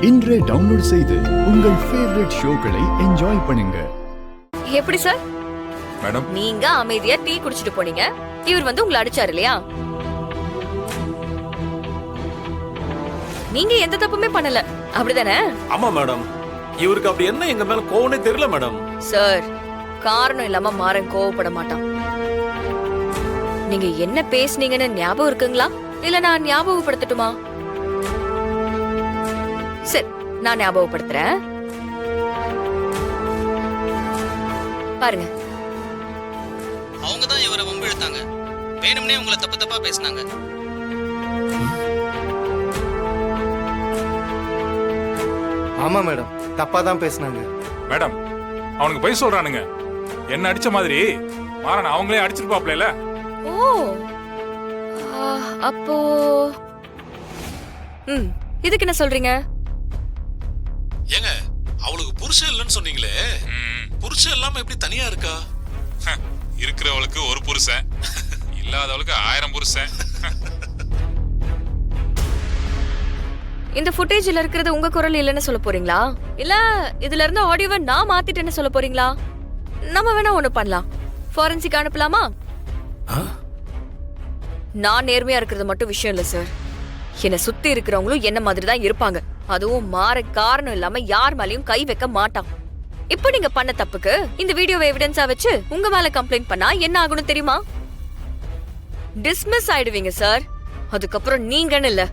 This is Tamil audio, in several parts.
இன்றே டவுன்லோட் செய்து உங்கள் ஃபேவரட் ஷோக்களை என்ஜாய் பண்ணுங்க. எப்படி சார்? மேடம், நீங்க அமைதியா டீ குடிச்சிட்டு போனீங்க, இவர் வந்து உங்களை அடிச்சாரு இல்லையா? நீங்க எந்த தப்புமே பண்ணல, அப்படிதானே? ஆமா மேடம், இவருக்கு அப்படி என்ன எங்க மேல கோவனே தெரியல மேடம். சார், காரணம் இல்லாம மாறன் கோவப்பட மாட்டான். நீங்க என்ன பேசுனீங்கன்னு ஞாபகம் இருக்குங்களா, இல்ல நான் ஞாபகப்படுத்தட்டுமா? சரி, நான் ஞாபகப்படுத்துறேன். பாருங்க, அவங்க தான் இவரை வம்பு இழுத்தாங்க. வேணும்னே உங்களை தப்பு தப்பா பேசினாங்க. ஆமா மேடம், தப்பா தான் பேசினாங்க. மேடம், அவனுக்கு போய் சொல்றானுங்க. என்ன அடிச்ச மாதிரி மாறன் அவங்களே அடிச்சிருப்பாப்ல. ஓ, அப்போ இதுக்கு என்ன சொல்றீங்க? ஏங்க, அவளுக்கு புருஷன் இல்லைன்னு சொன்னீங்களே, புருஷன் இல்லாம எப்படி தனியா இருக்கா? இருக்கிறவளுக்கு ஒரு புருஷன், இல்லாதவளுக்கு 1000 புருஷன். இந்த ஃபுட்டேஜ்ல இருக்கிறது உங்க குரல் இல்லைன்னு சொல்ல போறீங்களா, இல்ல இதுல இருந்து ஆடியோவை நான் மாத்திட்டேன்னு சொல்ல போறீங்களா? நம்ம வேணா ஒண்ணு பண்ணலாம், ஃபாரன்சிக் அனுப்பலாமா? நான் நேர்மையா இருக்கிறது மட்டும் விஷயம் இல்ல சார், என்ன சுத்தி இருக்கிறவங்களும் என்ன மாதிரி தான் இருப்பாங்க. அதுவும் மாற காரணம் இல்லாம யார் மேலயும் கை வைக்க மாட்டான். இப்போ நீங்க பண்ண தப்புக்கு இந்த வீடியோவை எவிடன்ஸா வச்சு உங்க மேல கம்ப்ளைண்ட் பண்ணா என்ன ஆகணும் தெரியுமா? டிஸ்மிஸ் ஆயிடுவீங்க சார். அதுக்கப்புறம் நீங்கன்னு இல்ல,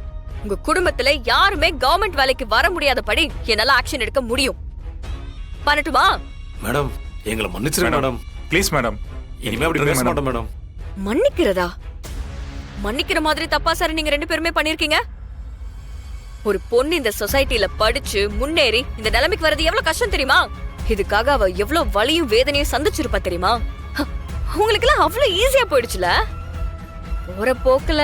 உங்க குடும்பத்துல யாருமே கவர்மெண்ட் வேலைக்கு வர முடியாதபடி என்னால ஆக்ஷன் எடுக்க முடியும். பண்ணட்டுமா? மேடம், எங்களை மன்னிச்சிருங்க மேடம். ப்ளீஸ் மேடம், இனிமே அப்படி பேச மாட்டோம் மேடம். மன்னிக்கிறதா? மன்னிக்கிற மாதிரி தப்பா சார் நீங்க 2 பேருமே பண்ணிருக்கீங்க. ஒரு பொண்ணு இந்த சொசைட்டில படிச்சு முன்னேறி இந்த நிலைமைக்கு வரது எவ்வளவு கஷ்டம் தெரியுமா? இதுக்காக அவ எவ்வளவு வலியும் வேதனையும் சந்திச்சிருப்பா தெரியுமா? உங்களுக்கு எல்லாம் அவ்வளவு ஈஸியா போயிடுச்சுல போற போக்குல.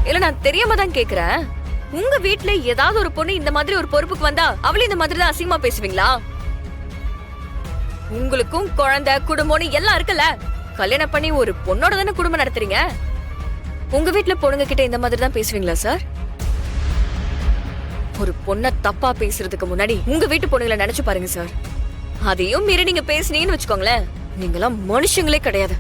இல்ல, நான் தெரியாம தான் கேக்குறேன். உங்க வீட்டுல ஏதாவது ஒரு பொண்ணு இந்த மாதிரி ஒரு பொறுப்புக்கு வந்தா அவளும் இந்த மாதிரி தான் அசிங்கமா பேசுவீங்களா? உங்களுக்கும் குழந்தை குடும்பம்னு எல்லாம் இருக்குல்ல, கல்யாணம் பண்ணி ஒரு பொண்ணோட தானே குடும்பம் நடத்துறீங்க. உங்க வீட்டுல பொண்ணுங்க கிட்ட இந்த மாதிரி தான் பேசுவீங்களா சார்? ஒரு பொண்ண தப்பா பேசுறதுக்கு முன்னாடி உங்க வீட்டு பொண்ணுங்களை நினைச்சு பாருங்க சார். அதையும் மீறி நீங்க பேசுனீங்கன்னு வச்சுக்கோங்களேன், நீங்களாம் மனுஷங்களே கிடையாது.